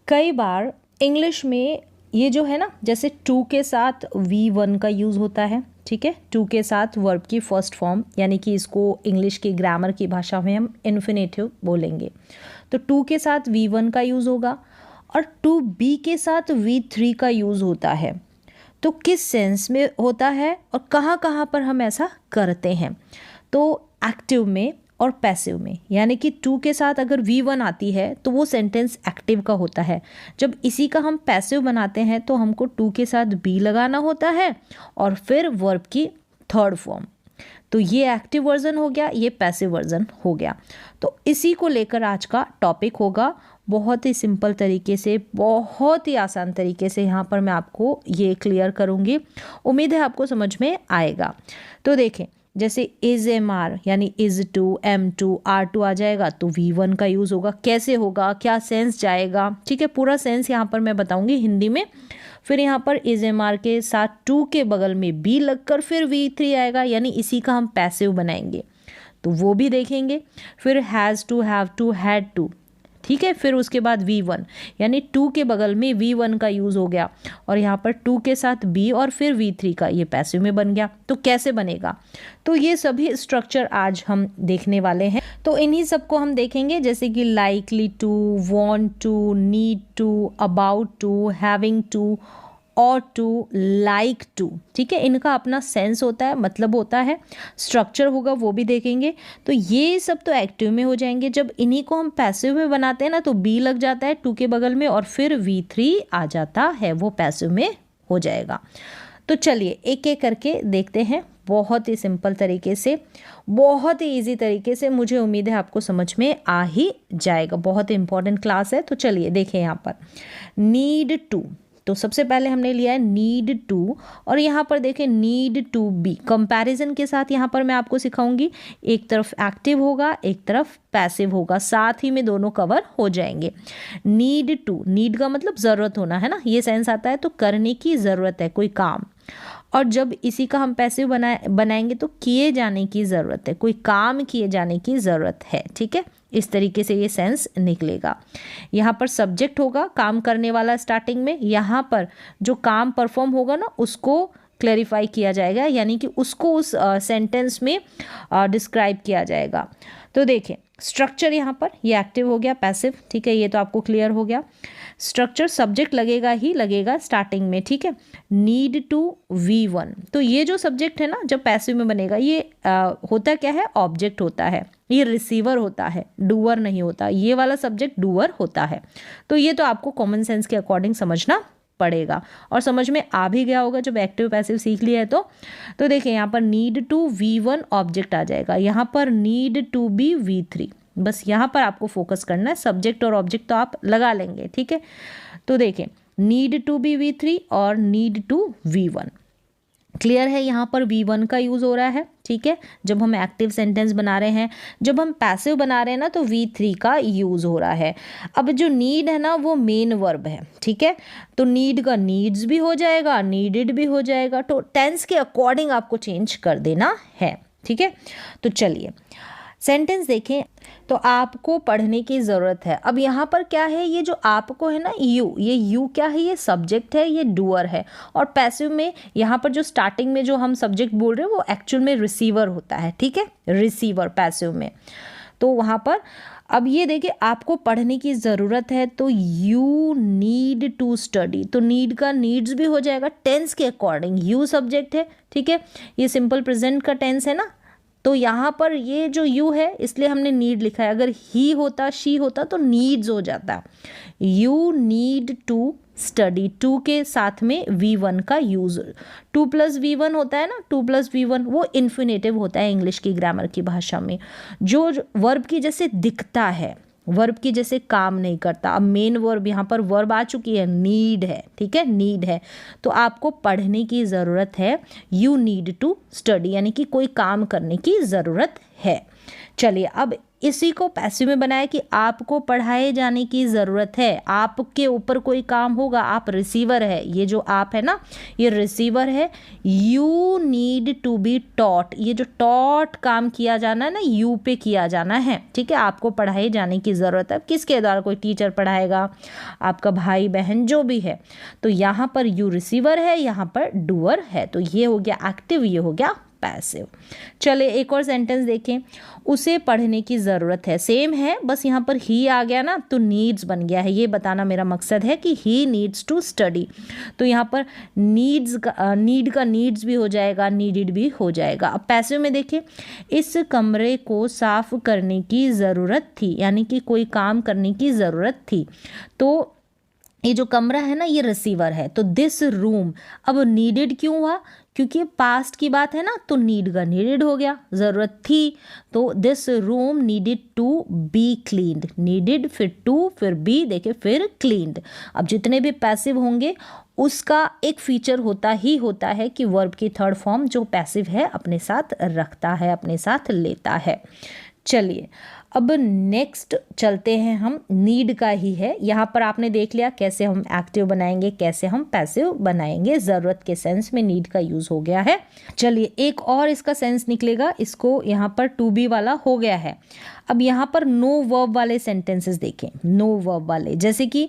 कई बार इंग्लिश में ये जो है ना, जैसे टू के साथ V1 का यूज़ होता है, ठीक है, टू के साथ वर्ब की फर्स्ट फॉर्म, यानी कि इसको इंग्लिश की ग्रामर की भाषा में हम इन्फिनेटिव बोलेंगे। तो टू के साथ V1 का यूज़ होगा और टू बी के साथ V3 का यूज़ होता है। तो किस सेंस में होता है और कहाँ कहाँ पर हम ऐसा करते हैं? तो एक्टिव में और पैसिव में, यानी कि टू के साथ अगर V1 आती है तो वो सेंटेंस एक्टिव का होता है। जब इसी का हम पैसिव बनाते हैं तो हमको टू के साथ बी लगाना होता है और फिर वर्ब की थर्ड फॉर्म। तो ये एक्टिव वर्जन हो गया, ये पैसिव वर्जन हो गया। तो इसी को लेकर आज का टॉपिक होगा। बहुत ही सिंपल तरीके से, बहुत ही आसान तरीके से यहाँ पर मैं आपको ये क्लियर करूँगी। उम्मीद है आपको समझ में आएगा। तो देखें, जैसे इज एम आर यानी is to, M to, are two आ जाएगा तो V1 का यूज़ होगा। कैसे होगा, क्या सेंस जाएगा, ठीक है, पूरा सेंस यहाँ पर मैं बताऊँगी हिंदी में। फिर यहाँ पर इज एम आर के साथ टू के बगल में बी लगकर फिर V3 आएगा, यानी इसी का हम पैसिव बनाएंगे, तो वो भी देखेंगे। फिर has to, have to, had to, ठीक है। फिर उसके बाद V1 यानी टू के बगल में V1 का यूज़ हो गया और यहाँ पर टू के साथ बी और फिर V3 का, ये पैसिव में बन गया। तो कैसे बनेगा, तो ये सभी स्ट्रक्चर आज हम देखने वाले हैं। तो इन्हीं सबको हम देखेंगे, जैसे कि likely to, want to, need to, about to, having to, ought to, like to, ठीक है। इनका अपना सेंस होता है, मतलब होता है, स्ट्रक्चर होगा, वो भी देखेंगे। तो ये सब तो एक्टिव में हो जाएंगे। जब इन्हीं को हम पैसिव में बनाते हैं ना, तो बी लग जाता है टू के बगल में और फिर V3 आ जाता है, वो पैसिव में हो जाएगा। तो चलिए एक एक करके देखते हैं, बहुत ही सिंपल तरीके से, बहुत ही इजी तरीके से। मुझे उम्मीद है आपको समझ में आ ही जाएगा। बहुत ही इंपॉर्टेंट क्लास है। तो चलिए देखें यहाँ पर नीड टू, तो सबसे पहले हमने लिया है नीड टू और यहाँ पर देखें नीड टू बी। कंपैरिजन के साथ यहाँ पर मैं आपको सिखाऊंगी, एक तरफ एक्टिव होगा, एक तरफ पैसिव होगा, साथ ही में दोनों कवर हो जाएंगे। नीड टू, नीड का मतलब ज़रूरत होना है ना, ये सेंस आता है, तो करने की ज़रूरत है कोई काम। और जब इसी का हम पैसिव बनाएंगे तो किए जाने की ज़रूरत है, कोई काम किए जाने की ज़रूरत है, ठीक है। इस तरीके से ये सेंस निकलेगा। यहाँ पर सब्जेक्ट होगा, काम करने वाला स्टार्टिंग में, यहाँ पर जो काम परफॉर्म होगा ना उसको क्लैरिफाई किया जाएगा, यानी कि उसको उस सेंटेंस में डिस्क्राइब किया जाएगा। तो देखें स्ट्रक्चर यहाँ पर, ये एक्टिव हो गया, पैसिव, ठीक है, ये तो आपको क्लियर हो गया। स्ट्रक्चर सब्जेक्ट लगेगा ही लगेगा स्टार्टिंग में, ठीक है। नीड टू V1, तो ये जो सब्जेक्ट है ना, जब पैसिव में बनेगा, ये होता क्या है, ऑब्जेक्ट होता है, ये रिसीवर होता है, डूअर नहीं होता। ये वाला सब्जेक्ट डूअर होता है। तो ये तो आपको कॉमन सेंस के अकॉर्डिंग समझना पड़ेगा और समझ में आ भी गया होगा जब एक्टिव पैसिव सीख लिया है तो देखिए यहाँ पर नीड टू V1 ऑब्जेक्ट आ जाएगा, यहाँ पर नीड टू बी V3। बस यहाँ पर आपको फोकस करना है, सब्जेक्ट और ऑब्जेक्ट तो आप लगा लेंगे, ठीक है। तो देखें नीड टू बी V3 और नीड टू V1, क्लियर है। यहाँ पर V1 का यूज़ हो रहा है, ठीक है, जब हम एक्टिव सेंटेंस बना रहे हैं। जब हम पैसिव बना रहे हैं ना, तो V3 का यूज़ हो रहा है। अब जो नीड है ना, वो मेन वर्ब है, ठीक है, तो नीड का नीड्स भी हो जाएगा, नीडेड भी हो जाएगा। तो टेंस के अकॉर्डिंग आपको चेंज कर देना है, ठीक है। तो चलिए सेंटेंस देखें, तो आपको पढ़ने की ज़रूरत है। अब यहाँ पर क्या है, ये जो आपको है ना यू, ये यू क्या है, ये सब्जेक्ट है, ये डूअर है। और पैसिव में यहाँ पर जो स्टार्टिंग में जो हम सब्जेक्ट बोल रहे हैं वो एक्चुअल में रिसीवर होता है, ठीक है, रिसीवर पैसिव में। तो वहाँ पर अब ये देखिए आपको पढ़ने की ज़रूरत है, तो यू नीड टू स्टडी, तो नीड का नीड्स भी हो जाएगा टेंस के अकॉर्डिंग। यू सब्जेक्ट है, ठीक है, ये सिंपल प्रेजेंट का टेंस है ना, तो यहाँ पर ये जो यू है इसलिए हमने नीड लिखा है। अगर ही होता, शी होता तो नीड्स हो जाता। You need to study, to के साथ में V1 का यूज़, 2+V1 होता है ना, 2+V1 वो इन्फिनेटिव होता है इंग्लिश की ग्रामर की भाषा में, जो वर्ब की जैसे दिखता है, वर्ब की जैसे काम नहीं करता। अब मेन वर्ब यहाँ पर वर्ब आ चुकी है, नीड है, ठीक है, नीड है, तो आपको पढ़ने की ज़रूरत है। यू नीड टू स्टडी, यानी कि कोई काम करने की ज़रूरत है। चलिए अब इसी को पैसिव में बनाया कि आपको पढ़ाए जाने की ज़रूरत है, आपके ऊपर कोई काम होगा, आप रिसीवर है, ये जो आप है ना ये रिसीवर है। You need to be taught, ये जो टॉट काम किया जाना है ना यू पे किया जाना है, ठीक है। आपको पढ़ाए जाने की ज़रूरत है, किसके द्वारा, कोई टीचर पढ़ाएगा, आपका भाई बहन जो भी है। तो यहाँ पर यू रिसीवर है, यहाँ पर डूअर है, तो ये हो गया एक्टिव, ये हो गया पैसिव। चले एक और सेंटेंस देखें, उसे पढ़ने की ज़रूरत है, सेम है बस यहाँ पर ही आ गया ना तो नीड्स बन गया है। ये बताना मेरा मकसद है कि ही नीड्स टू स्टडी, तो यहाँ पर नीड्स का नीड का नीड्स भी हो जाएगा, नीडिड भी हो जाएगा। अब पैसिव में देखें, इस कमरे को साफ करने की ज़रूरत थी, यानी कि कोई काम करने की ज़रूरत थी। तो ये जो कमरा है ना ये रिसीवर है, तो दिस रूम, अब नीडेड क्यों हुआ, क्योंकि पास्ट की बात है ना तो नीड का नीडेड हो गया, ज़रूरत थी, तो this room needed to be cleaned, needed फिर टू फिर बी, देखिए फिर क्लीन्ड। अब जितने भी पैसिव होंगे उसका एक फीचर होता है कि वर्ब की थर्ड फॉर्म जो पैसिव है अपने साथ रखता है, अपने साथ लेता है। चलिए अब नेक्स्ट चलते हैं, हम नीड का ही है। यहाँ पर आपने देख लिया कैसे हम एक्टिव बनाएंगे, कैसे हम पैसिव बनाएंगे, ज़रूरत के सेंस में नीड का यूज़ हो गया है। चलिए एक और इसका सेंस निकलेगा, इसको यहाँ पर टू बी वाला हो गया है। अब यहाँ पर नो वर्ब वाले सेंटेंसेस देखें, नो वर्ब वाले, जैसे कि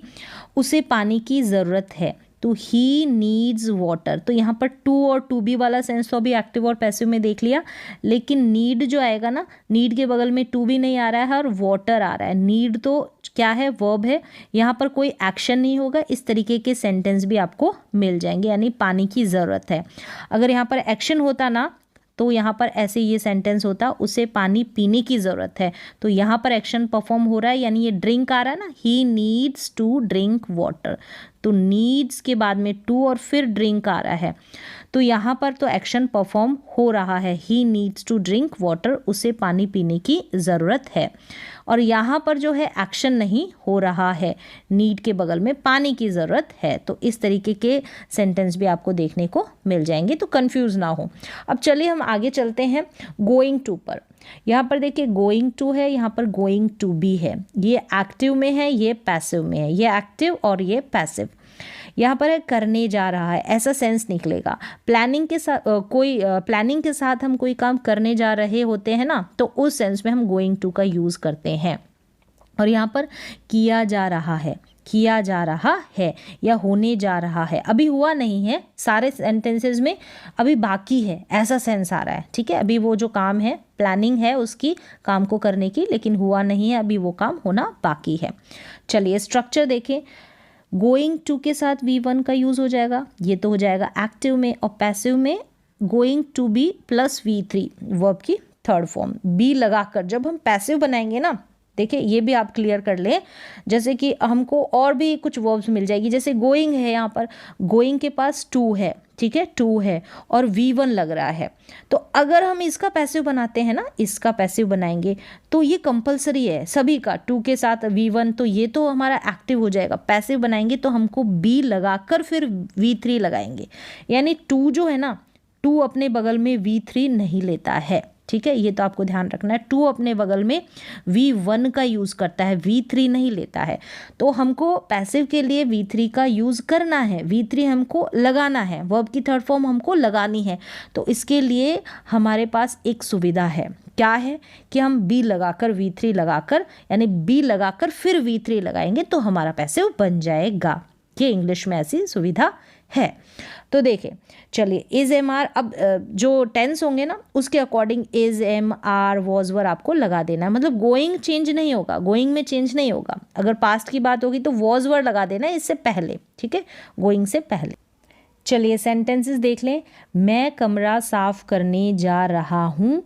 उसे पानी की ज़रूरत है, तो ही नीड्स वाटर, तो यहाँ पर टू और टू बी वाला सेंस तो अभी एक्टिव और पैसिव में देख लिया, लेकिन नीड जो आएगा ना, नीड के बगल में टू बी नहीं आ रहा है और वाटर आ रहा है। नीड तो क्या है, वर्ब है, यहाँ पर कोई एक्शन नहीं होगा। इस तरीके के सेंटेंस भी आपको मिल जाएंगे, यानी पानी की ज़रूरत है। अगर यहाँ पर एक्शन होता ना तो यहाँ पर ऐसे ये सेंटेंस होता, उसे पानी पीने की ज़रूरत है, तो यहाँ पर एक्शन परफॉर्म हो रहा है, यानी ये ड्रिंक आ रहा है ना, he needs to drink water, तो नीड्स के बाद में टू और फिर ड्रिंक आ रहा है, तो यहाँ पर तो एक्शन परफॉर्म हो रहा है, he needs to drink water, उसे पानी पीने की ज़रूरत है। और यहाँ पर जो है एक्शन नहीं हो रहा है, नीड के बगल में पानी की ज़रूरत है। तो इस तरीके के सेंटेंस भी आपको देखने को मिल जाएंगे, तो कंफ्यूज ना हो। अब चलिए हम आगे चलते हैं गोइंग टू पर। यहाँ पर देखिए गोइंग टू है, यहाँ पर गोइंग टू बी है, ये एक्टिव में है, ये पैसिव में है, ये एक्टिव और ये पैसिव। यहाँ पर है करने जा रहा है, ऐसा सेंस निकलेगा। प्लानिंग के साथ प्लानिंग के साथ हम कोई काम करने जा रहे होते हैं ना, तो उस सेंस में हम गोइंग टू का यूज़ करते हैं। और यहाँ पर किया जा रहा है, किया जा रहा है या होने जा रहा है, अभी हुआ नहीं है, सारे सेंटेंसेस में अभी बाकी है, ऐसा सेंस आ रहा है, ठीक है। अभी वो जो काम है, प्लानिंग है उसकी काम को करने की, लेकिन हुआ नहीं है, अभी वो काम होना बाकी है। चलिए स्ट्रक्चर देखें, गोइंग टू के साथ V1 का यूज़ हो जाएगा, ये तो हो जाएगा एक्टिव में, और पैसिव में going to be plus V3 verb की थर्ड फॉर्म, बी लगाकर जब हम पैसिव बनाएंगे ना, देखिए ये भी आप क्लियर कर लें, जैसे कि हमको और भी कुछ वर्ब्स मिल जाएगी, जैसे गोइंग है, यहाँ पर गोइंग के पास टू है, ठीक है, टू है और V1 लग रहा है, तो अगर हम इसका पैसिव बनाते हैं ना, इसका पैसिव बनाएंगे तो ये कंपलसरी है सभी का, टू के साथ V1, तो ये तो हमारा एक्टिव हो जाएगा। पैसिव बनाएंगे तो हमको बी लगाकर फिर V3 लगाएंगे, यानी टू जो है ना, टू अपने बगल में V3 नहीं लेता है, ठीक है, ये तो आपको ध्यान रखना है। टू अपने बगल में V1 का यूज़ करता है, V3 नहीं लेता है, तो हमको पैसिव के लिए V3 का यूज़ करना है, V3 हमको लगाना है, वर्ब की थर्ड फॉर्म हमको लगानी है। तो इसके लिए हमारे पास एक सुविधा है, क्या है कि हम बी लगाकर V3 लगाकर, यानी बी लगाकर फिर V3 लगाएंगे तो हमारा पैसिव बन जाएगा। ये इंग्लिश में ऐसी सुविधा है। तो देखें, चलिए इज एम आर, अब जो टेंस होंगे ना उसके according is M are was were आपको लगा देना है, मतलब गोइंग चेंज नहीं होगा, गोइंग में चेंज नहीं होगा। अगर पास्ट की बात होगी तो वॉज वर लगा देना है इससे पहले, ठीक है, गोइंग से पहले। चलिए सेंटेंसेस देख लें, मैं कमरा साफ करने जा रहा हूँ,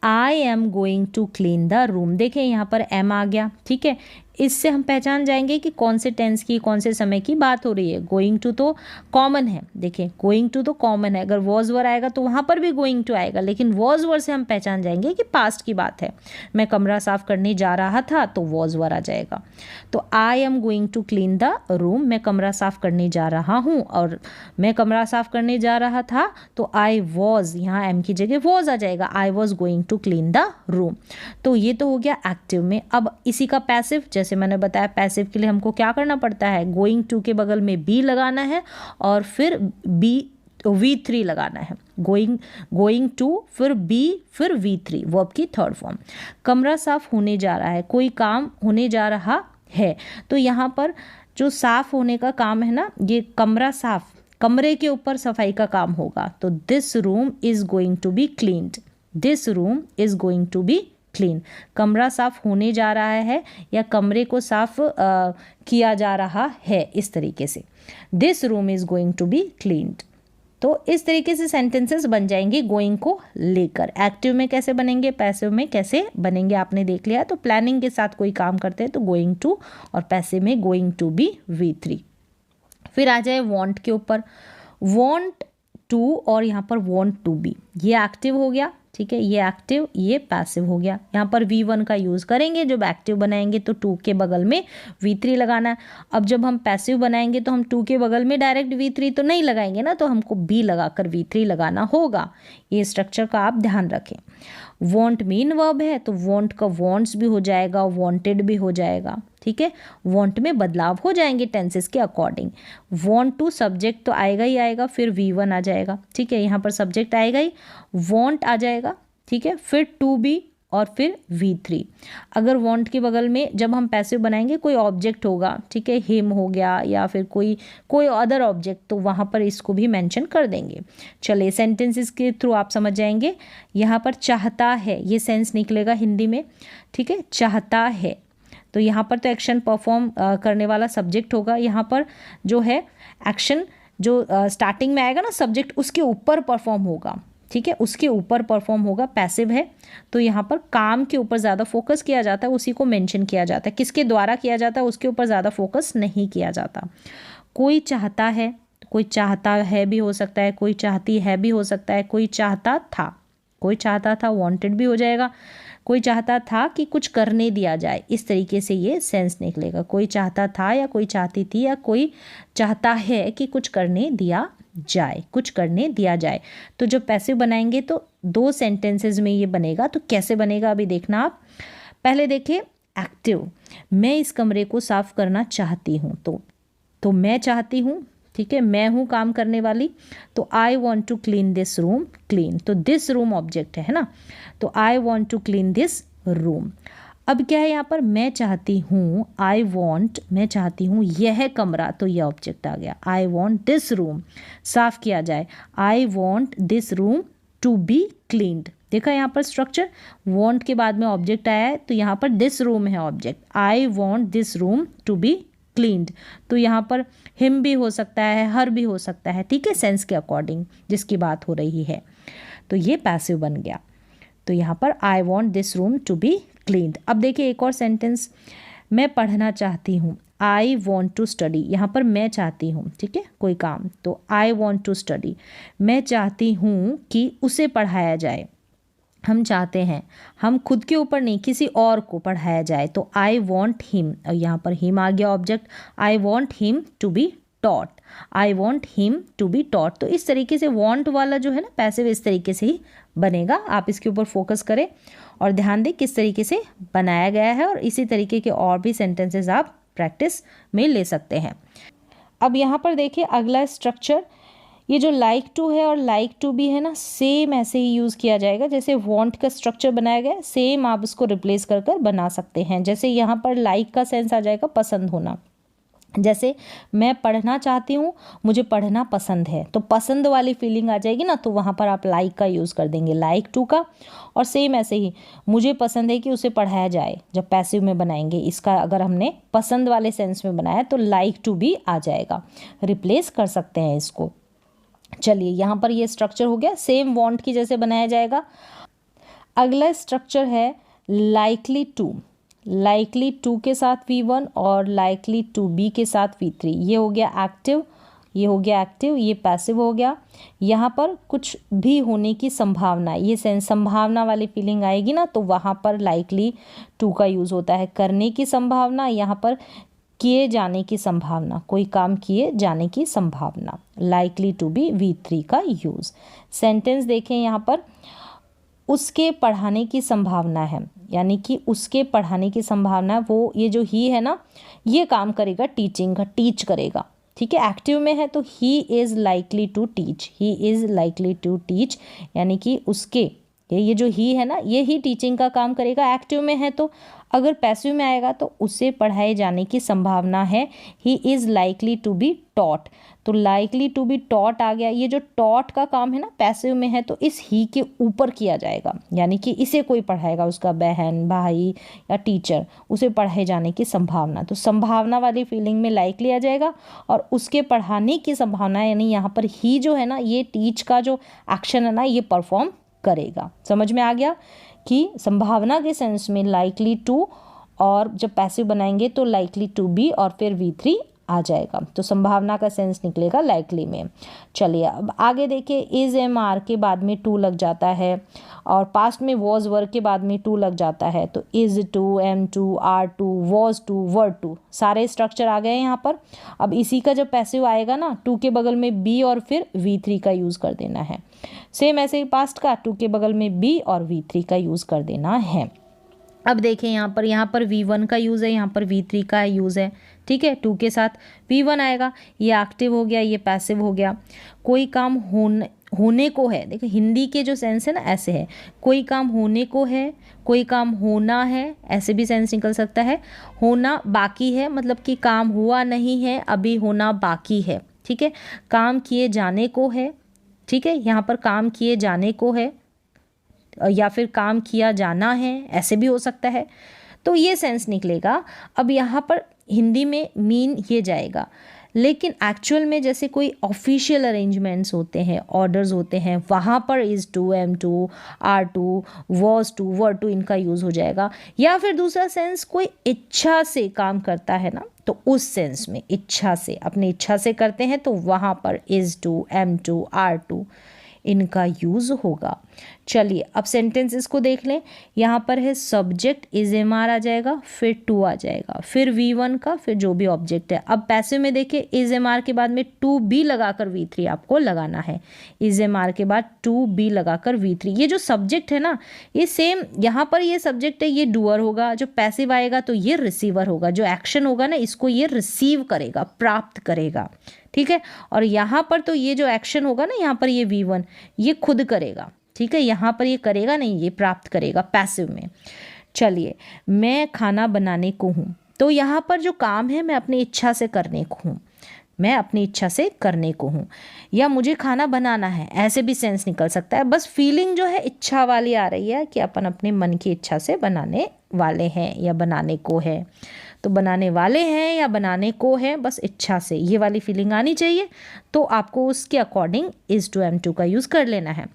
I am going to clean the room, देखें यहाँ पर एम आ गया, ठीक है, इससे हम पहचान जाएंगे कि कौन से टेंस की, कौन से समय की बात हो रही है। गोइंग टू तो कॉमन है, देखिए गोइंग टू तो कॉमन है, अगर वॉज वर आएगा तो वहाँ पर भी गोइंग टू आएगा, लेकिन वॉज वर से हम पहचान जाएंगे कि पास्ट की बात है। मैं कमरा साफ करने जा रहा था तो वॉज वर आ जाएगा। तो I am going to clean the room, मैं कमरा साफ करने जा रहा हूँ, और मैं कमरा साफ करने जा रहा था तो आई वॉज, यहाँ एम की जगह वॉज आ जाएगा, I was going to clean the room. तो ये तो हो गया एक्टिव में। अब इसी का पैसिव, जैसे मैंने बताया पैसिव के लिए हमको क्या करना पड़ता है, गोइंग टू के बगल में बी लगाना है और फिर V3 लगाना है। गोइंग टू फिर बी फिर V3, वर्ब की थर्ड फॉर्म। कमरा साफ होने जा रहा है, कोई काम होने जा रहा है, तो यहाँ पर जो साफ होने का काम है ना, ये कमरा साफ, कमरे के ऊपर सफाई का काम होगा, तो this room is going to be cleaned, this room is going to be clean. कमरा साफ होने जा रहा है या कमरे को साफ किया जा रहा है, इस तरीके से this room is going to be cleaned. तो इस तरीके से सेंटेंसेस बन जाएंगे गोइंग को लेकर। एक्टिव में कैसे बनेंगे, पैसिव में कैसे बनेंगे आपने देख लिया। तो प्लानिंग के साथ कोई काम करते हैं तो गोइंग टू, और पैसिव में गोइंग टू बी V3। फिर आ जाए वांट के ऊपर, वांट टू और यहाँ पर वांट टू बी, ये एक्टिव हो गया, ठीक है, ये एक्टिव, ये पैसिव हो गया। यहाँ पर V1 का यूज़ करेंगे, जब एक्टिव बनाएंगे तो टू के बगल में V3 लगाना है। अब जब हम पैसिव बनाएंगे तो हम टू के बगल में डायरेक्ट V3 तो नहीं लगाएंगे ना, तो हमको B लगाकर V3 लगाना होगा। ये स्ट्रक्चर का आप ध्यान रखें। वॉन्ट मेन वर्ब है तो वॉन्ट का वॉन्ट्स भी हो जाएगा, वॉन्टेड भी हो जाएगा, ठीक है। वॉन्ट में बदलाव हो जाएंगे टेंसेस के अकॉर्डिंग। वॉन्ट टू सब्जेक्ट तो आएगा ही आएगा, फिर V1 आ जाएगा, ठीक है, यहाँ पर सब्जेक्ट आएगा ही, वॉन्ट आ जाएगा, ठीक है, फिर टू बी और फिर V3। अगर वॉन्ट के बगल में जब हम पैसिव बनाएंगे कोई ऑब्जेक्ट होगा, ठीक है, हिम हो गया या फिर कोई अदर ऑब्जेक्ट, तो वहाँ पर इसको भी मेंशन कर देंगे। चलिए सेंटेंसेस के थ्रू आप समझ जाएंगे। यहाँ पर चाहता है, ये सेंस निकलेगा हिंदी में, ठीक है, चाहता है, तो यहाँ पर तो एक्शन परफॉर्म करने वाला सब्जेक्ट होगा। यहाँ पर जो है एक्शन जो स्टार्टिंग में आएगा ना सब्जेक्ट, उसके ऊपर परफॉर्म होगा, ठीक है, उसके ऊपर परफॉर्म होगा, पैसिव है। तो यहाँ पर काम के ऊपर ज़्यादा फोकस किया जाता है, उसी को मेंशन किया जाता है। किसके द्वारा किया जाता है उसके ऊपर ज़्यादा फोकस नहीं किया जाता। कोई चाहता है, कोई चाहता है भी हो सकता है, कोई चाहती है भी हो सकता है, कोई चाहता था, कोई चाहता था वांटेड भी हो जाएगा, कोई चाहता था कि कुछ करने दिया जाए, इस तरीके से ये सेंस निकलेगा। कोई चाहता था या कोई चाहती थी या कोई चाहता है कि कुछ करने दिया जाए, कुछ करने दिया जाए। तो जब पैसिव बनाएंगे तो दो सेंटेंसेस में ये बनेगा। तो कैसे बनेगा अभी देखना आप। पहले देखिए एक्टिव, मैं इस कमरे को साफ करना चाहती हूँ, तो मैं चाहती हूँ, ठीक है, मैं हूँ काम करने वाली, तो I want to clean this room, clean, तो दिस रूम ऑब्जेक्ट है ना, तो I want to clean this room. अब क्या है यहाँ पर, मैं चाहती हूँ, आई वॉन्ट, मैं चाहती हूँ यह कमरा, तो यह ऑब्जेक्ट आ गया, आई वॉन्ट दिस रूम साफ किया जाए, I want this room to be cleaned. देखा यहाँ पर स्ट्रक्चर, वॉन्ट के बाद में ऑब्जेक्ट आया है, तो यहाँ पर दिस रूम है object, I want this room to be cleaned, तो यहाँ पर हिम भी हो सकता है, हर भी हो सकता है, ठीक है, सेंस के अकॉर्डिंग जिसकी बात हो रही है। तो ये पैसिव बन गया। तो यहाँ पर I want this room to be cleaned. अब देखिए एक और सेंटेंस, मैं पढ़ना चाहती हूँ, आई वॉन्ट टू स्टडी, यहाँ पर मैं चाहती हूँ, ठीक है, कोई काम, तो आई वॉन्ट टू स्टडी, मैं चाहती हूँ कि उसे पढ़ाया जाए, हम चाहते हैं, हम खुद के ऊपर नहीं किसी और को पढ़ाया जाए, तो आई वॉन्ट हिम, और यहाँ पर हिम आ गया object, I want him to be taught, I want him to be taught. तो इस तरीके से वॉन्ट वाला जो है ना पैसिव इस तरीके से ही बनेगा। आप इसके ऊपर फोकस करें और ध्यान दें किस तरीके से बनाया गया है, और इसी तरीके के और भी सेंटेंसेस आप प्रैक्टिस में ले सकते हैं। अब यहाँ पर देखिए अगला स्ट्रक्चर, ये जो लाइक टू है और लाइक टू भी है ना, सेम ऐसे ही यूज़ किया जाएगा जैसे वॉन्ट का स्ट्रक्चर बनाया गया है, सेम आप इसको रिप्लेस कर कर बना सकते हैं। जैसे यहाँ पर लाइक का सेंस आ जाएगा पसंद होना, जैसे मैं पढ़ना चाहती हूँ, मुझे पढ़ना पसंद है, तो पसंद वाली फीलिंग आ जाएगी ना, तो वहाँ पर आप लाइक का यूज़ कर देंगे, लाइक टू का। और सेम ऐसे ही मुझे पसंद है कि उसे पढ़ाया जाए, जब पैसिव में बनाएंगे इसका अगर हमने पसंद वाले सेंस में बनाया तो लाइक टू भी आ जाएगा, रिप्लेस कर सकते हैं इसको। चलिए यहाँ पर ये स्ट्रक्चर हो गया, सेम वॉन्ट की जैसे बनाया जाएगा। अगला स्ट्रक्चर है लाइकली टू। लाइकली टू के साथ V1 और लाइकली टू बी के साथ V3। ये हो गया एक्टिव, ये हो गया एक्टिव, ये पैसिव हो गया। यहाँ पर कुछ भी होने की संभावना, ये सेंस संभावना वाली फीलिंग आएगी ना, तो वहाँ पर लाइकली टू का यूज़ होता है। करने की संभावना, यहाँ पर किए जाने की संभावना, कोई काम किए जाने की संभावना, लाइकली टू बी V3 का यूज़। सेंटेंस देखें यहाँ पर, उसके पढ़ाने की संभावना है, यानी कि उसके पढ़ाने की संभावना, वो ये जो ही है ना, ये काम करेगा टीचिंग का, टीच करेगा। ठीक है, एक्टिव में है तो he is likely to teach, he is likely to teach, यानी कि उसके, ये जो ही है ना, ये ही टीचिंग का काम करेगा। एक्टिव में है तो, अगर पैसिव में आएगा तो उसे पढ़ाए जाने की संभावना है, he is likely to be taught. तो लाइकली टू बी टॉट आ गया। ये जो टॉट का काम है ना, पैसिव में है तो इस ही के ऊपर किया जाएगा, यानी कि इसे कोई पढ़ाएगा, उसका बहन, भाई या टीचर, उसे पढ़ाए जाने की संभावना। तो संभावना वाली फीलिंग में लाइकली आ जाएगा, और उसके पढ़ाने की संभावना, यानी यहाँ पर ही जो है ना, ये टीच का जो एक्शन है ना, ये परफॉर्म करेगा। समझ में आ गया कि संभावना के सेंस में लाइकली टू, और जब पैसिव बनाएंगे तो लाइकली टू बी और फिर V3 आ जाएगा। तो संभावना का सेंस निकलेगा लाइकली में। चलिए अब आगे देखिए, इज एम आर के बाद में टू लग जाता है, और पास्ट में वॉज वर के बाद में टू लग जाता है। तो is to, M to, are to, was to, were to, सारे स्ट्रक्चर आ गए यहाँ पर। अब इसी का जब पैसिव आएगा ना, टू के बगल में बी और फिर V3 का यूज़ कर देना है। सेम ऐसे ही पास्ट का, टू के बगल में बी और V3 का यूज़ कर देना है। अब देखें यहाँ पर V1 का यूज़ है, यहाँ पर V3 का यूज़ है। ठीक है, टू के साथ V1 आएगा, ये एक्टिव हो गया, ये पैसिव हो गया। कोई काम होने को है, देखो हिंदी के जो सेंस है ना, ऐसे है, कोई काम होने को है, कोई काम होना है, ऐसे भी सेंस निकल सकता है। होना बाकी है, मतलब कि काम हुआ नहीं है, अभी होना बाकी है। ठीक है, काम किए जाने को है। ठीक है, यहाँ पर काम किए जाने को है, या फिर काम किया जाना है, ऐसे भी हो सकता है। तो ये सेंस निकलेगा। अब यहाँ पर हिंदी में मीन ये जाएगा, लेकिन एक्चुअल में जैसे कोई ऑफिशियल अरेंजमेंट्स होते हैं, ऑर्डर्स होते हैं, वहाँ पर is to, M to, are to, was to, were to, इनका यूज़ हो जाएगा। या फिर दूसरा सेंस, कोई इच्छा से काम करता है ना, तो उस सेंस में इच्छा से, अपनी इच्छा से करते हैं, तो वहाँ पर is to, M to, are to, इनका यूज़ होगा। चलिए अब सेंटेंसेस को देख लें। यहाँ पर है सब्जेक्ट इज एम आर आ जाएगा, फिर टू आ जाएगा, फिर V1 का, फिर जो भी ऑब्जेक्ट है। अब पैसिव में देखिए, इज एम आर के बाद में टू बी लगाकर V3 आपको लगाना है। इज एम आर के बाद टू बी लगाकर V3। ये जो सब्जेक्ट है ना, ये सेम यहाँ पर ये सब्जेक्ट है, ये डूअर होगा। जो पैसिव आएगा तो ये रिसीवर होगा, जो एक्शन होगा ना, इसको ये रिसीव करेगा, प्राप्त करेगा। ठीक है, और यहाँ पर तो ये जो एक्शन होगा ना, यहाँ पर ये V1 ये खुद करेगा। ठीक है, यहाँ पर ये करेगा नहीं, ये प्राप्त करेगा पैसिव में। चलिए, मैं खाना बनाने को हूँ, तो यहाँ पर जो काम है मैं अपनी इच्छा से करने को हूँ, मैं अपनी इच्छा से करने को हूँ, या मुझे खाना बनाना है, ऐसे भी सेंस निकल सकता है। बस फीलिंग जो है इच्छा वाली आ रही है कि अपन अपने मन की इच्छा से बनाने वाले हैं या बनाने को है। तो बनाने वाले हैं या बनाने को है, बस इच्छा से, ये वाली फीलिंग आनी चाहिए। तो आपको उसके according is to, M to का यूज़ कर लेना है।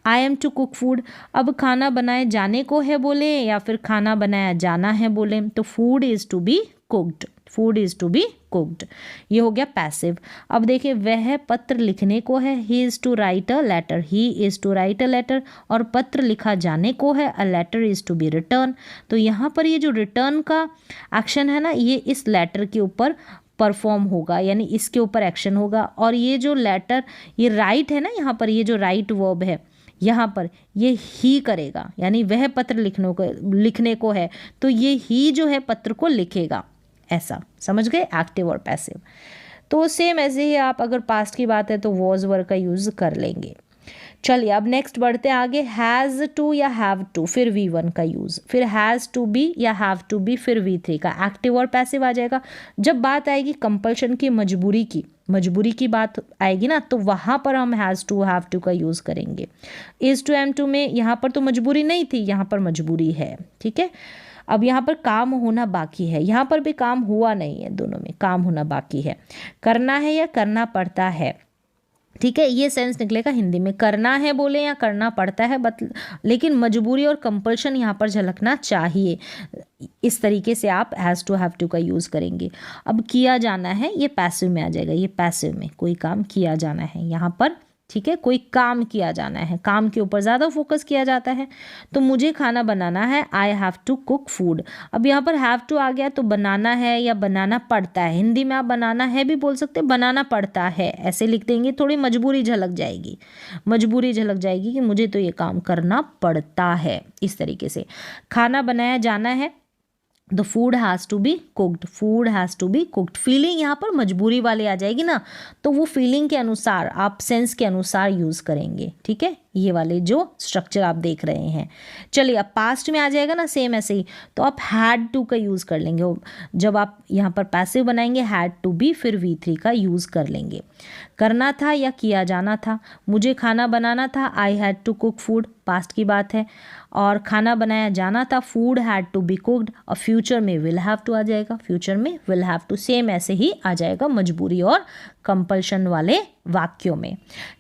I am to cook food, अब खाना बनाए जाने को है बोले या फिर खाना बनाया जाना है बोले, तो food is to be cooked, food is to be cooked, ये हो गया पैसिव। अब देखिए, वह पत्र लिखने को है, he is to write a letter, he is to write a letter, और पत्र लिखा जाने को है, a letter is to be return. तो यहाँ पर ये जो रिटर्न का एक्शन है ना, ये इस लेटर के ऊपर परफॉर्म होगा, यानी इसके ऊपर एक्शन होगा। और ये जो लेटर, ये राइट है ना, यहाँ पर ये जो राइट वर्ब है, यहाँ पर ये ही करेगा, यानी वह पत्र लिखने को है, तो ये ही जो है पत्र को लिखेगा, ऐसा समझ गए, एक्टिव और पैसिव। तो सेम ऐसे ही आप अगर पास्ट की बात है तो वॉज वर का यूज़ कर लेंगे। चलिए अब नेक्स्ट बढ़ते हैं आगे। हैज़ टू या हैव टू, फिर V1 का यूज़, फिर हैज़ टू बी या हैव टू बी, फिर V3 का, एक्टिव और पैसिव आ जाएगा। जब बात आएगी कंपल्शन की, मजबूरी की बात आएगी ना, तो वहाँ पर हम हैज़ टू, हैव टू का यूज़ करेंगे। इज़ टू, एम टू में यहाँ पर तो मजबूरी नहीं थी, यहाँ पर मजबूरी है। ठीक है, अब यहाँ पर काम होना बाकी है, यहाँ पर भी काम हुआ नहीं है, दोनों में काम होना बाकी है। करना है या करना पड़ता है, ठीक है, ये सेंस निकलेगा हिंदी में, करना है बोले या करना पड़ता है, लेकिन मजबूरी और कंपल्शन यहाँ पर झलकना चाहिए। इस तरीके से आप हैज़ टू हैव टू का यूज़ करेंगे। अब किया जाना है, ये पैसिव में आ जाएगा, ये पैसिव में कोई काम किया जाना है यहाँ पर, ठीक है, कोई काम किया जाना है, काम के ऊपर ज़्यादा फोकस किया जाता है। तो मुझे खाना बनाना है, I have to cook food. अब यहाँ पर हैव टू आ गया तो बनाना है या बनाना पड़ता है, हिंदी में आप बनाना है भी बोल सकते हैं, बनाना पड़ता है ऐसे लिख देंगे, थोड़ी मजबूरी झलक जाएगी, मजबूरी झलक जाएगी कि मुझे तो ये काम करना पड़ता है। इस तरीके से खाना बनाया जाना है, the food has to be cooked, food has to be cooked. Feeling यहाँ पर मजबूरी वाली आ जाएगी ना, तो वो फीलिंग के अनुसार आप सेंस के अनुसार यूज़ करेंगे, ठीक है, ये वाले जो स्ट्रक्चर आप देख रहे हैं। चलिए अब पास्ट में आ जाएगा ना सेम ऐसे ही, तो आप हैड टू का यूज़ कर लेंगे। जब आप यहाँ पर पैसिव बनाएंगे हैड टू बी, फिर V3 का यूज़ कर लेंगे। करना था या किया जाना था, मुझे खाना बनाना था, I had to cook food, past की बात है, और खाना बनाया जाना था, food had to be cooked, और फ्यूचर में विल हैव टू आ जाएगा, फ्यूचर में विल हैव टू, सेम ऐसे ही आ जाएगा मजबूरी और कंपल्शन वाले वाक्यों में।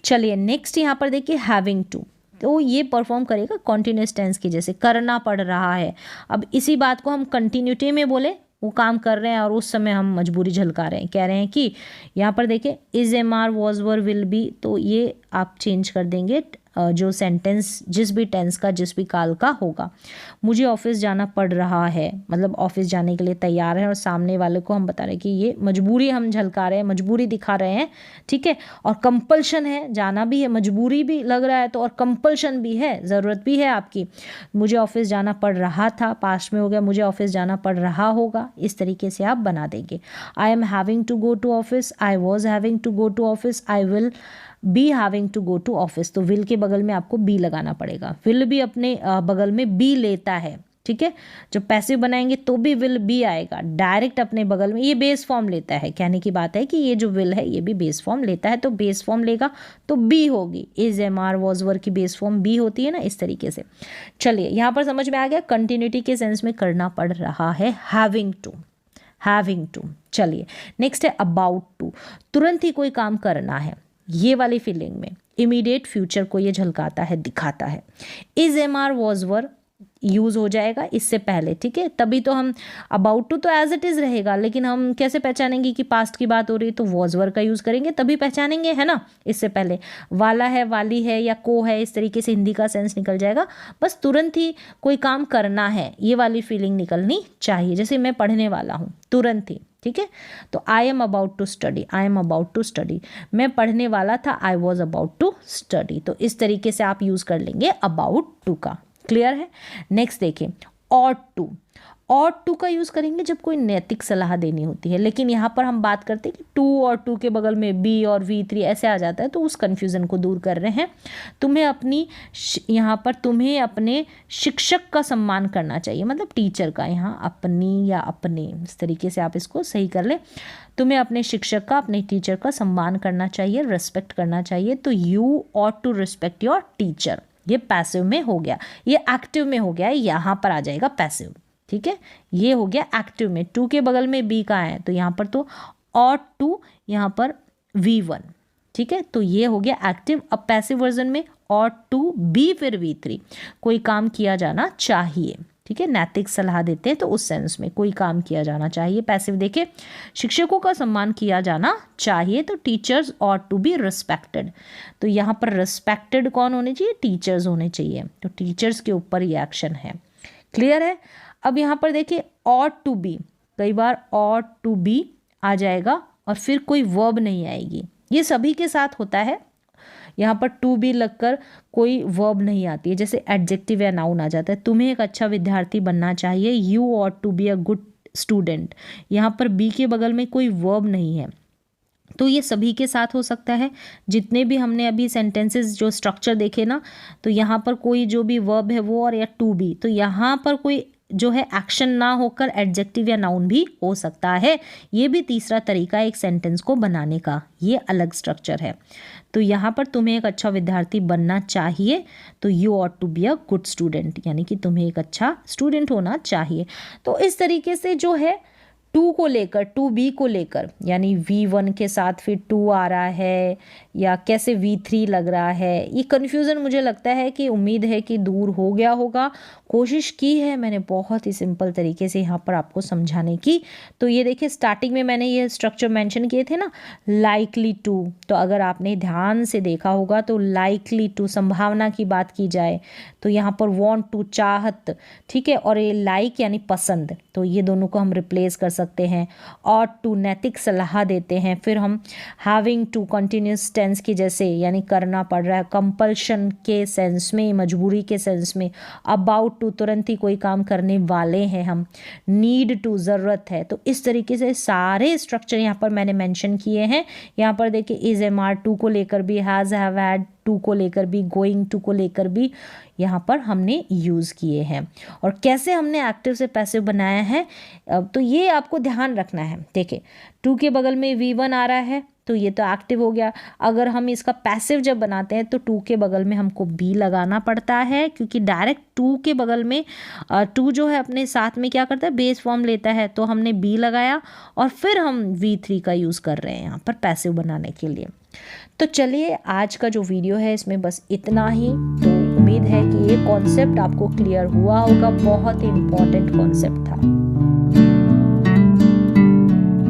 चलिए नेक्स्ट यहाँ पर देखिए हैविंग टू, तो ये परफॉर्म करेगा कॉन्टिन्यूस टेंस की जैसे, करना पड़ रहा है। अब इसी बात को हम कंटिन्यूटी में बोले, वो काम कर रहे हैं और उस समय हम मजबूरी झलका रहे हैं, कह रहे हैं कि यहाँ पर देखिए is M are was were will be, तो ये आप चेंज कर देंगे जो सेंटेंस जिस भी टेंस का जिस भी काल का होगा। मुझे ऑफिस जाना पड़ रहा है, मतलब ऑफिस जाने के लिए तैयार है, और सामने वाले को हम बता रहे हैं कि ये मजबूरी हम झलका रहे हैं, मजबूरी दिखा रहे हैं, ठीक है, और कंपल्शन है, जाना भी है, मजबूरी भी लग रहा है तो, और कंपल्शन भी है, ज़रूरत भी है आपकी। मुझे ऑफिस जाना पड़ रहा था, पास्ट में हो गया, मुझे ऑफिस जाना पड़ रहा होगा, इस तरीके से आप बना देंगे। I am having to go to office, I was having to go to office, I will be having to go to office, तो विल के बगल में आपको बी लगाना पड़ेगा। विल भी अपने बगल में बी लेता है, ठीक है, जब पैसिव बनाएंगे तो भी विल बी आएगा डायरेक्ट अपने बगल में, ये बेस फॉर्म लेता है। कहने की बात है कि ये जो विल है ये भी बेस फॉर्म लेता है, तो बेस फॉर्म लेगा तो बी होगी, is M are was were की बेस फॉर्म बी होती है ना, इस तरीके से। चलिए यहाँ पर समझ में आ गया, कंटिन्यूटी के सेंस में करना पड़ रहा है हैविंग टू, हैविंग टू। चलिए नेक्स्ट है अबाउट टू, तुरंत ही कोई काम करना है, ये वाली फीलिंग में इमीडिएट फ्यूचर को ये झलकाता है, दिखाता है। Is M are was were use हो जाएगा इससे पहले, ठीक है, तभी तो हम अबाउट टू तो एज इट इज़ रहेगा, लेकिन हम कैसे पहचानेंगे कि पास्ट की बात हो रही है, तो वॉज वर का यूज़ करेंगे तभी पहचानेंगे, है ना। इससे पहले वाला है, वाली है या को है, इस तरीके से हिंदी का सेंस निकल जाएगा। बस तुरंत ही कोई काम करना है, ये वाली फीलिंग निकलनी चाहिए, जैसे मैं पढ़ने वाला हूँ, तुरंत ही, ठीक है। तो I am about to study, I am about to study, मैं पढ़ने वाला था, I was about to study, तो इस तरीके से आप यूज़ कर लेंगे अबाउट टू का। क्लियर है। नेक्स्ट देखिए ऑट टू, ऑट टू का यूज़ करेंगे जब कोई नैतिक सलाह देनी होती है, लेकिन यहाँ पर हम बात करते हैं कि टू और टू के बगल में बी और V3 ऐसे आ जाता है, तो उस कन्फ्यूज़न को दूर कर रहे हैं। तुम्हें अपनी यहाँ पर तुम्हें अपने शिक्षक का सम्मान करना चाहिए, मतलब टीचर का, यहाँ अपनी या अपने, इस तरीके से आप इसको सही कर ले। तुम्हें अपने शिक्षक का, अपने टीचर का सम्मान करना चाहिए, रिस्पेक्ट करना चाहिए, तो you ought to respect your teacher, ये पैसिव में हो गया, ये एक्टिव में हो गया, यहाँ पर आ जाएगा पैसिव, ठीक है, ये हो गया एक्टिव में। टू के बगल में बी का है, तो यहाँ पर तो ऑट टू, यहाँ पर V1, ठीक है, तो ये हो गया एक्टिव। अब पैसिव वर्जन में ऑट टू बी फिर V3, कोई काम किया जाना चाहिए, ठीक है, नैतिक सलाह देते हैं तो उस सेंस में कोई काम किया जाना चाहिए। पैसिव देखे, शिक्षकों का सम्मान किया जाना चाहिए, तो teachers ought to be respected, तो यहाँ पर रिस्पेक्टेड कौन होने चाहिए, टीचर्स होने चाहिए, तो टीचर्स के ऊपर ये एक्शन है। क्लियर है। अब यहाँ पर देखिए ऑट टू बी, कई बार ऑट टू बी आ जाएगा और फिर कोई वर्ब नहीं आएगी, ये सभी के साथ होता है। यहाँ पर टू बी लगकर कोई वर्ब नहीं आती है, जैसे एडजेक्टिव या नाउन आ जाता है। तुम्हें एक अच्छा विद्यार्थी बनना चाहिए, you ought to be a good student, यहाँ पर बी के बगल में कोई वर्ब नहीं है, तो ये सभी के साथ हो सकता है। जितने भी हमने अभी सेंटेंसेस जो स्ट्रक्चर देखे ना, तो यहाँ पर कोई जो भी वर्ब है वो, और या टू बी, तो यहाँ पर कोई जो है एक्शन ना होकर एडजेक्टिव या नाउन भी हो सकता है। ये भी तीसरा तरीका है एक सेंटेंस को बनाने का, ये अलग स्ट्रक्चर है। तो यहाँ पर तुम्हें एक अच्छा विद्यार्थी बनना चाहिए, तो you ought to be a good student, यानी कि तुम्हें एक अच्छा स्टूडेंट होना चाहिए। तो इस तरीके से जो है टू को लेकर, टू बी को लेकर, यानी V1 के साथ फिर टू आ रहा है या कैसे V3 लग रहा है, ये कन्फ्यूज़न मुझे लगता है कि उम्मीद है कि दूर हो गया होगा। कोशिश की है मैंने बहुत ही सिंपल तरीके से यहाँ पर आपको समझाने की। तो ये देखिए स्टार्टिंग में मैंने ये स्ट्रक्चर मेंशन किए थे ना, लाइकली टू, तो अगर आपने ध्यान से देखा होगा तो लाइकली टू संभावना की बात की जाए तो यहाँ पर वांट टू चाहत, ठीक है, और ये लाइक यानी पसंद, तो ये दोनों को हम रिप्लेस कर सकते हैं। और टू नैतिक सलाह देते हैं, फिर हम हैविंग टू कंटिन्यूस टेंस की जैसे यानी करना पड़ रहा है, कंपल्शन के सेंस में, मजबूरी के सेंस में, अबाउट टू तुरंत ही कोई काम करने वाले हैं हम, नीड टू ज़रूरत है। तो इस तरीके से सारे स्ट्रक्चर यहाँ पर मैंने मेंशन किए हैं। यहाँ पर देखिए इज एम आर टू को लेकर भी, हैज़ हैव हैड टू को लेकर भी, गोइंग टू को लेकर भी यहाँ पर हमने यूज़ किए हैं। और कैसे हमने एक्टिव से पैसिव बनाया है तो ये आपको ध्यान रखना है। देखिए टू के बगल में V1 आ रहा है तो ये तो एक्टिव हो गया। अगर हम इसका पैसिव जब बनाते हैं तो टू के बगल में हमको बी लगाना पड़ता है, क्योंकि डायरेक्ट टू के बगल में टू जो है अपने साथ में क्या करता है, बेस फॉर्म लेता है, तो हमने बी लगाया और फिर हम V3 का यूज़ कर रहे हैं यहाँ पर पैसिव बनाने के लिए। तो चलिए आज का जो वीडियो है इसमें बस इतना ही। तो उम्मीद है कि ये कॉन्सेप्ट आपको क्लियर हुआ होगा, बहुत ही इम्पॉर्टेंट कॉन्सेप्ट था।